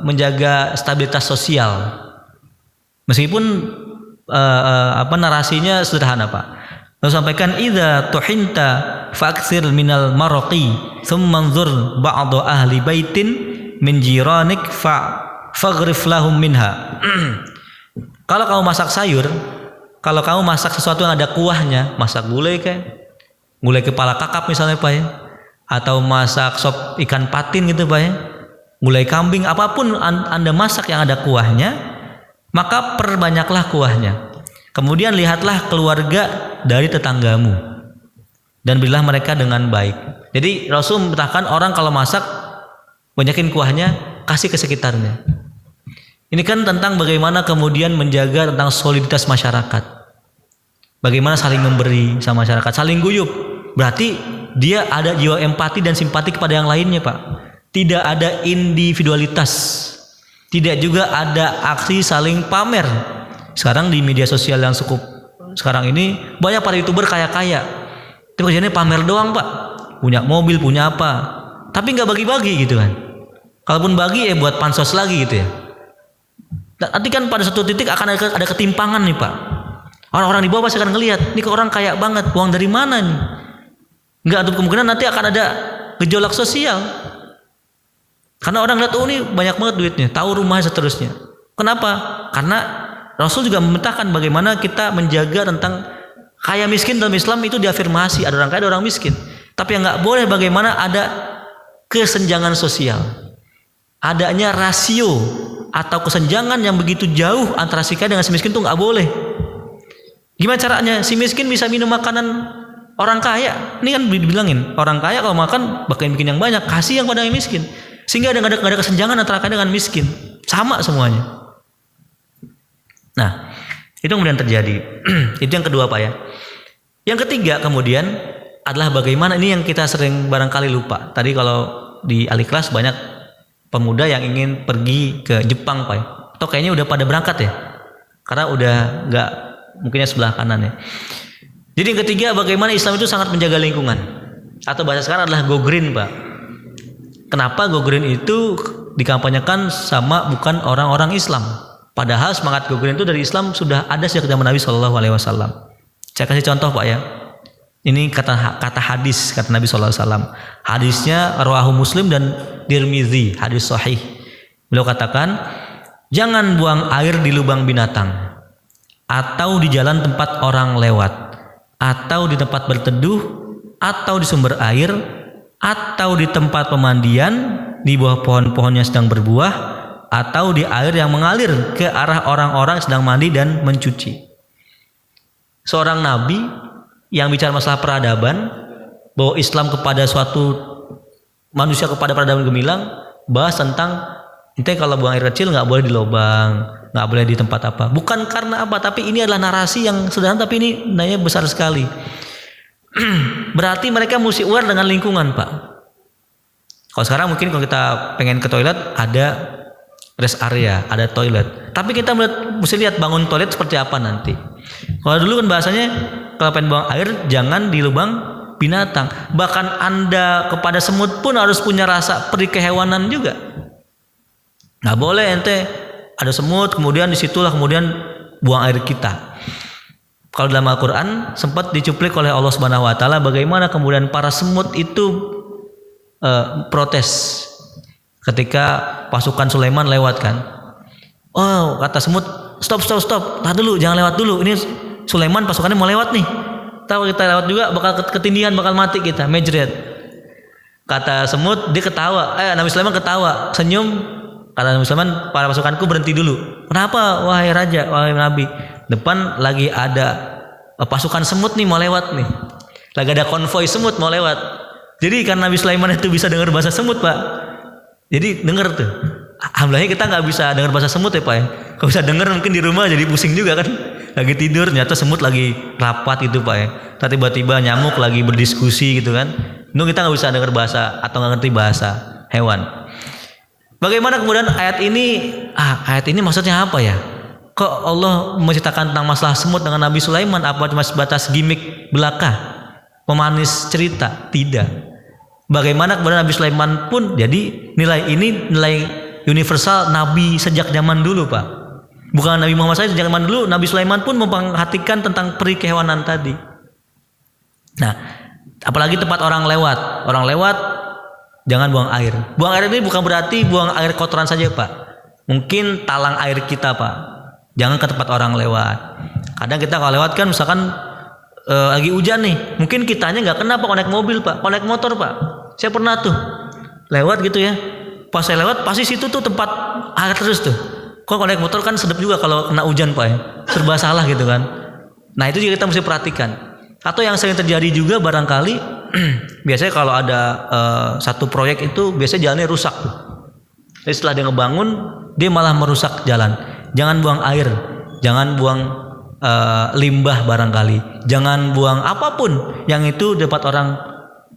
menjaga stabilitas sosial. Meskipun narasinya sederhana Pak. Lalu sampaikan idza tuhinta fa'ksir minal maraqi thumma anzur ba'dha ahli baitin min jiranik faghrif lahum minha. Kalau kamu masak sayur, kalau kamu masak sesuatu yang ada kuahnya, masak gulai kayak gulai kepala kakap misalnya Pak ya, atau masak sop ikan patin gitu Pak ya, gulai kambing, apapun Anda masak yang ada kuahnya, maka perbanyaklah kuahnya. Kemudian lihatlah keluarga dari tetanggamu dan berilah mereka dengan baik. Jadi Rasul memberitakan orang kalau masak banyakin kuahnya, kasih ke sekitarnya. Ini kan tentang bagaimana kemudian menjaga tentang soliditas masyarakat. Bagaimana saling memberi sama masyarakat, saling guyup. Berarti dia ada jiwa empati dan simpati kepada yang lainnya Pak. Tidak ada individualitas. Tidak juga ada aksi saling pamer. Sekarang di media sosial yang cukup sekarang ini banyak para YouTuber kaya-kaya. Tapi kerjanya pamer doang Pak. Punya mobil, punya apa. Tapi nggak bagi-bagi gitu kan. Kalaupun bagi buat pansos lagi gitu ya. Nanti kan pada satu titik akan ada ketimpangan nih Pak. Orang-orang di bawah pasti akan ngelihat, ini kok orang kaya banget, uang dari mana nih? Nggak untuk kemungkinan nanti akan ada gejolak sosial. Karena orang lihat, oh ini banyak banget duitnya, tahu rumahnya seterusnya. Kenapa? Karena Rasul juga memerintahkan bagaimana kita menjaga tentang kaya miskin dalam Islam itu diafirmasi. Ada orang kaya, ada orang miskin. Tapi yang nggak boleh bagaimana ada kesenjangan sosial. Adanya rasio atau kesenjangan yang begitu jauh antara si kaya dengan si miskin itu nggak boleh. Gimana caranya? Si miskin bisa minum makanan orang kaya. Ini kan dibilangin orang kaya kalau makan bakal bikin yang banyak, kasih yang pada yang miskin. Sehingga nggak ada kesenjangan antara kaya dengan miskin, sama semuanya. Nah, itu kemudian terjadi. Itu yang kedua Pak ya. Yang ketiga kemudian adalah bagaimana ini yang kita sering barangkali lupa. Tadi kalau di Aliklas banyak pemuda yang ingin pergi ke Jepang Pak ya. Atau kayaknya udah pada berangkat ya. Karena udah nggak mungkinnya sebelah kanan ya. Jadi yang ketiga bagaimana Islam itu sangat menjaga lingkungan. Atau bahasa sekarang adalah go green Pak. Kenapa go green itu dikampanyekan sama bukan orang-orang Islam. Padahal semangat go green itu dari Islam sudah ada sejak zaman Nabi Shallallahu Alaihi Wasallam. Saya kasih contoh Pak ya. Ini kata hadis kata Nabi Shallallahu Alaihi Wasallam. Hadisnya rawahu Muslim dan Tirmizi, hadis sahih. Beliau katakan, jangan buang air di lubang binatang, atau di jalan tempat orang lewat, atau di tempat berteduh, atau di sumber air, atau di tempat pemandian, di bawah pohon-pohon yang sedang berbuah, atau di air yang mengalir ke arah orang-orang sedang mandi dan mencuci. Seorang nabi yang bicara masalah peradaban, bahwa Islam kepada suatu manusia kepada peradaban gemilang, bahas tentang ente kalau buang air kecil nggak boleh di lubang, nggak boleh di tempat apa. Bukan karena apa, tapi ini adalah narasi yang sederhana, tapi ini nilainya besar sekali. Berarti mereka mesti aware dengan lingkungan Pak. Kalau sekarang mungkin kalau kita pengen ke toilet ada rest area, ada toilet. Tapi kita mesti lihat bangun toilet seperti apa nanti. Kalau dulu kan bahasanya kalau pengen buang air jangan di lubang binatang. Bahkan Anda kepada semut pun harus punya rasa perih kehewanan juga. Nggak boleh ente ada semut kemudian disitulah kemudian buang air kita. Kalau dalam Al-Quran sempat dicuplik oleh Allah Subhanahu Wa Taala bagaimana kemudian para semut itu protes ketika pasukan Sulaiman lewat kan. Oh kata semut stop, tahan dulu, jangan lewat dulu. Ini Sulaiman pasukannya mau lewat nih. Tahu kita lewat juga bakal ketindihan, bakal mati kita, mejret. Kata semut dia ketawa, Nabi Sulaiman ketawa, senyum. Kata Nabi Sulaiman, para pasukanku berhenti dulu. Kenapa wahai raja, wahai nabi? Depan lagi ada pasukan semut nih mau lewat nih. Lagi ada konvoi semut mau lewat. Jadi karena Nabi Sulaiman itu bisa dengar bahasa semut Pak. Jadi dengar tuh. Alhamdulillah kita nggak bisa dengar bahasa semut ya Pak ya. Kalau bisa dengar mungkin di rumah jadi pusing juga kan. Lagi tidur ternyata semut lagi rapat gitu Pak ya. Tiba-tiba nyamuk lagi berdiskusi gitu kan. Itu kita nggak bisa dengar bahasa atau nggak ngerti bahasa hewan. Bagaimana kemudian ayat ini maksudnya apa ya? Kok Allah menceritakan tentang masalah semut dengan Nabi Sulaiman? Apa cuma sebatas gimmick belaka, pemanis cerita? Tidak. Bagaimana kemudian Nabi Sulaiman pun jadi nilai ini nilai universal Nabi sejak zaman dulu Pak. Bukan Nabi Muhammad saja sejak zaman dulu, Nabi Sulaiman pun memperhatikan tentang peri kehewanan tadi. Nah, apalagi tempat orang lewat jangan buang air. Buang air ini bukan berarti buang air kotoran saja Pak. Mungkin talang air kita Pak. Jangan ke tempat orang lewat. Kadang kita kalau lewat kan misalkan lagi hujan nih, mungkin kitanya nggak kena Pak, konek mobil Pak, konek motor Pak. Saya pernah tuh lewat gitu ya. Pas saya lewat pasti situ tuh tempat air terus tuh. Kok konek motor kan sedap juga kalau kena hujan Pak ya. Serba salah gitu kan. Nah itu juga kita mesti perhatikan. Atau yang sering terjadi juga barangkali biasanya kalau ada satu proyek itu biasanya jalannya rusak tuh. Jadi setelah dia ngebangun dia malah merusak jalan. Jangan buang air, jangan buang limbah barangkali, jangan buang apapun yang itu tempat orang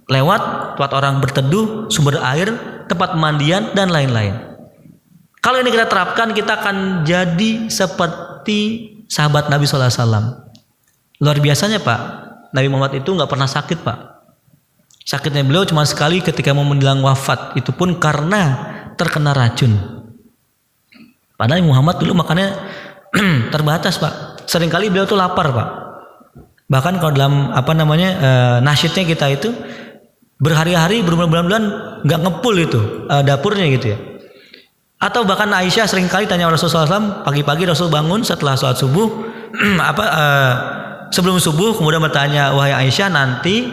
lewat, tempat orang berteduh, sumber air, tempat pemandian dan lain-lain. Kalau ini kita terapkan, kita akan jadi seperti sahabat Nabi SAW. Luar biasanya Pak, Nabi Muhammad itu nggak pernah sakit Pak. Sakitnya beliau cuma sekali ketika mau menjelang wafat, itu pun karena terkena racun. Padahal Muhammad dulu makannya terbatas Pak. Seringkali beliau tuh lapar Pak. Bahkan kalau dalam nasyidnya kita itu berhari-hari berbulan-bulan nggak ngepul itu dapurnya gitu ya. Atau bahkan Aisyah seringkali tanya Rasulullah SAW, pagi-pagi Rasul bangun setelah sholat subuh, sebelum subuh kemudian bertanya, wahai Aisyah nanti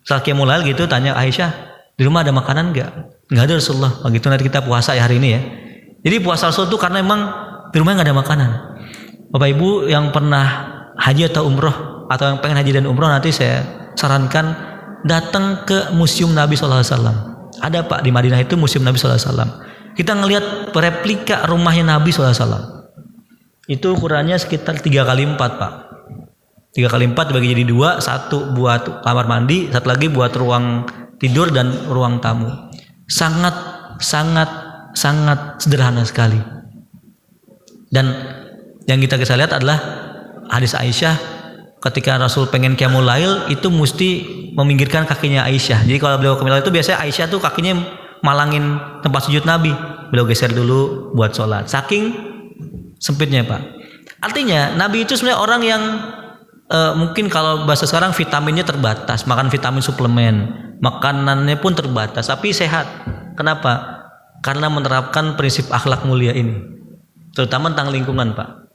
saat qiyamul lail gitu tanya Aisyah, di rumah ada makanan nggak? Nggak ada Rasulullah. Begitu nanti kita puasa ya hari ini ya. Jadi puasa Rasul itu karena memang di rumahnya nggak ada makanan. Bapak Ibu yang pernah haji atau umroh atau yang pengen haji dan umroh nanti saya sarankan datang ke Museum Nabi SAW. Ada Pak di Madinah itu Museum Nabi SAW. Kita ngelihat replika rumahnya Nabi SAW. Itu ukurannya sekitar 3x4 Pak. 3x4 dibagi jadi 2, satu buat kamar mandi, satu lagi buat ruang tidur dan ruang tamu. Sangat sederhana sekali. Dan yang kita bisa lihat adalah hadis Aisyah ketika Rasul pengen qiyamul lail itu mesti meminggirkan kakinya Aisyah. Jadi kalau beliau qiyamul lail itu biasanya Aisyah tuh kakinya malangin tempat sujud Nabi. beliau geser dulu buat sholat. Saking sempitnya Pak. Artinya Nabi itu sebenarnya orang yang mungkin kalau bahasa sekarang vitaminnya terbatas, makan vitamin suplemen, makanannya pun terbatas, tapi sehat. Kenapa? Karena menerapkan prinsip akhlak mulia ini, terutama tentang lingkungan Pak.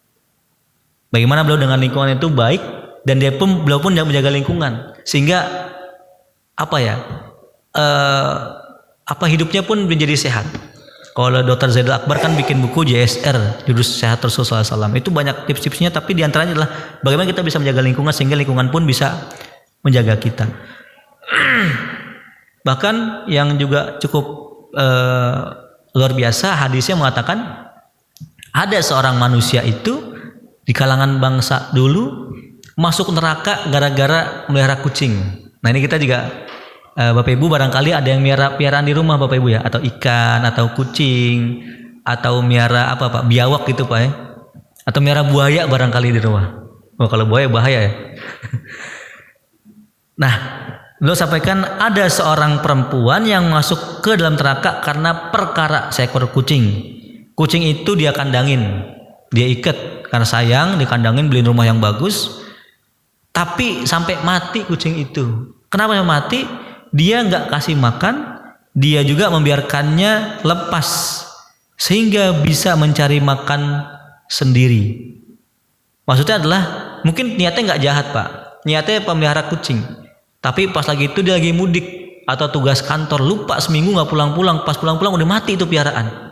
Bagaimana beliau dengan lingkungan itu baik, dan beliau pun menjaga lingkungan, sehingga hidupnya pun menjadi sehat. Kalau Dr. Zaidul Akbar kan bikin buku JSR, Jurus Sehat Rasulullah SAW. Itu banyak tips-tipsnya, tapi diantaranya adalah bagaimana kita bisa menjaga lingkungan sehingga lingkungan pun bisa menjaga kita. Bahkan yang juga cukup luar biasa, hadisnya mengatakan ada seorang manusia itu di kalangan bangsa dulu masuk neraka gara-gara melihara kucing. Nah ini kita juga Bapak Ibu barangkali ada yang piaraan di rumah Bapak Ibu ya, atau ikan atau kucing atau miara biawak gitu Pak ya, atau miara buaya barangkali di rumah. Oh kalau buaya bahaya ya. Nah beliau sampaikan ada seorang perempuan yang masuk ke dalam neraka karena perkara seekor kucing. Kucing itu dia kandangin, dia ikat karena sayang, dikandangin, beliin rumah yang bagus, tapi sampai mati kucing itu. Kenapa mati? Dia nggak kasih makan, dia juga membiarkannya lepas sehingga bisa mencari makan sendiri. Maksudnya adalah mungkin niatnya nggak jahat Pak, niatnya pemelihara kucing, tapi pas lagi itu dia lagi mudik atau tugas kantor, lupa seminggu nggak pulang-pulang, pas pulang-pulang udah mati itu piaraan,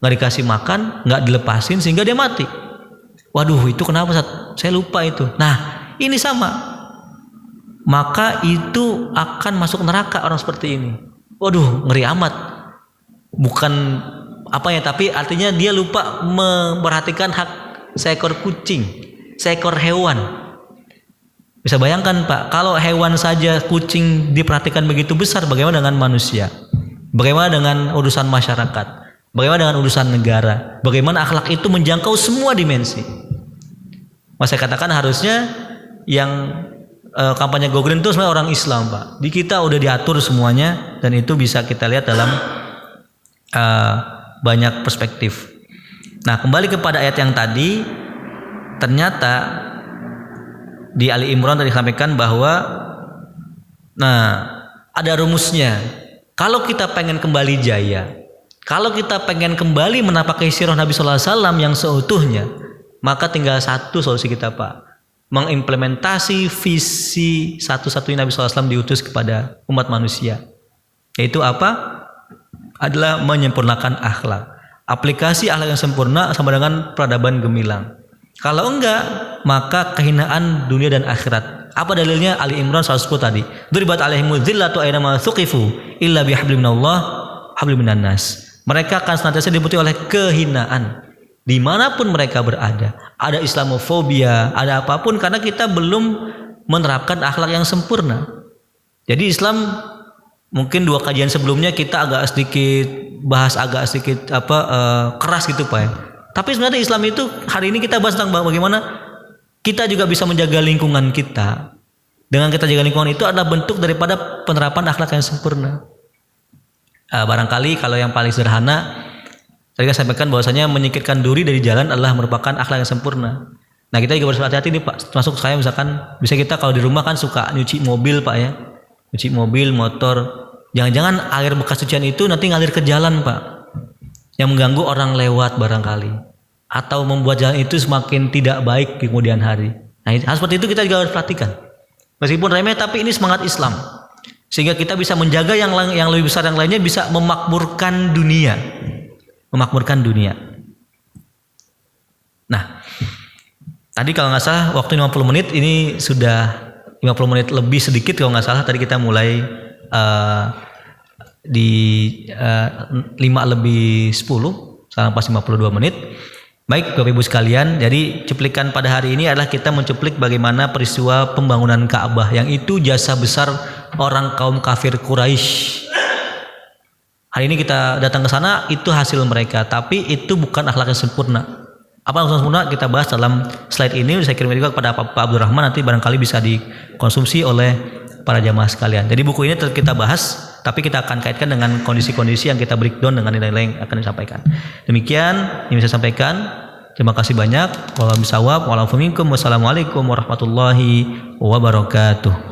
nggak dikasih makan, nggak dilepasin sehingga dia mati. Waduh itu kenapa saya lupa itu. Nah ini sama. Maka itu akan masuk neraka orang seperti ini. Waduh ngeri amat. Bukan tapi artinya dia lupa memperhatikan hak seekor kucing, seekor hewan. Bisa bayangkan Pak, kalau hewan saja kucing diperhatikan begitu besar, bagaimana dengan manusia? Bagaimana dengan urusan masyarakat? Bagaimana dengan urusan negara? Bagaimana akhlak itu menjangkau semua dimensi? Mas saya katakan harusnya yang kampanye Go Green itu sebenarnya orang Islam Pak. Di kita udah diatur semuanya, dan itu bisa kita lihat dalam banyak perspektif. Nah kembali kepada ayat yang tadi, ternyata di Ali Imran tadi disampaikan bahwa ada rumusnya. Kalau kita pengen kembali jaya, kalau kita pengen kembali menapaki sirah Nabi Sallallahu Alaihi Wasallam yang seutuhnya, maka tinggal satu solusi kita Pak, mengimplementasi visi satu-satunya Nabi SAW diutus kepada umat manusia, yaitu apa? Adalah menyempurnakan akhlak. Aplikasi akhlak yang sempurna sama dengan peradaban gemilang. Kalau enggak, maka kehinaan dunia dan akhirat. Apa dalilnya? Ali Imran 110 tadi. Duribat alaihimul dzillatu aina ma thuqifu illa bihablin minallah hablum minan nas. Mereka akan senantiasa diliputi oleh kehinaan dimanapun mereka berada. Ada Islamofobia, ada apapun, karena kita belum menerapkan akhlak yang sempurna. Jadi Islam, mungkin 2 kajian sebelumnya kita agak sedikit bahas keras gitu Pak ya. Tapi sebenarnya Islam itu hari ini kita bahas tentang bagaimana kita juga bisa menjaga lingkungan kita. Dengan kita jaga lingkungan itu adalah bentuk daripada penerapan akhlak yang sempurna. Barangkali kalau yang paling sederhana, saya sampaikan bahwasanya menyingkirkan duri dari jalan adalah merupakan akhlak yang sempurna. Nah kita juga harus hati-hati nih Pak. Termasuk saya misalkan, bisa kita kalau di rumah kan suka nyuci mobil Pak ya, nyuci mobil, motor. Jangan-jangan air bekas cucian itu nanti ngalir ke jalan Pak, yang mengganggu orang lewat barangkali, atau membuat jalan itu semakin tidak baik di kemudian hari. Nah hal seperti itu kita juga harus perhatikan. Meskipun remeh, tapi ini semangat Islam, sehingga kita bisa menjaga yang lebih besar yang lainnya, bisa memakmurkan dunia. Nah, tadi kalau nggak salah waktu 50 menit, ini sudah 50 menit lebih sedikit kalau nggak salah. Tadi kita mulai di 5 lebih 10, sekarang pas 52 menit. Baik Bapak Ibu sekalian, jadi cuplikan pada hari ini adalah kita mencuplik bagaimana peristiwa pembangunan Ka'bah, yang itu jasa besar orang kaum kafir Quraisy. Hari ini kita datang ke sana, itu hasil mereka, tapi itu bukan akhlak yang sempurna. Apa yang sempurna kita bahas dalam slide ini. Saya kirim juga kepada Pak Abdurrahman, nanti barangkali bisa dikonsumsi oleh para jamaah sekalian. Jadi buku ini kita bahas tapi kita akan kaitkan dengan kondisi-kondisi yang kita breakdown dengan nilai-nilai yang akan disampaikan. Demikian yang bisa saya sampaikan. Terima kasih banyak. Wassalamualaikum warahmatullahi wabarakatuh.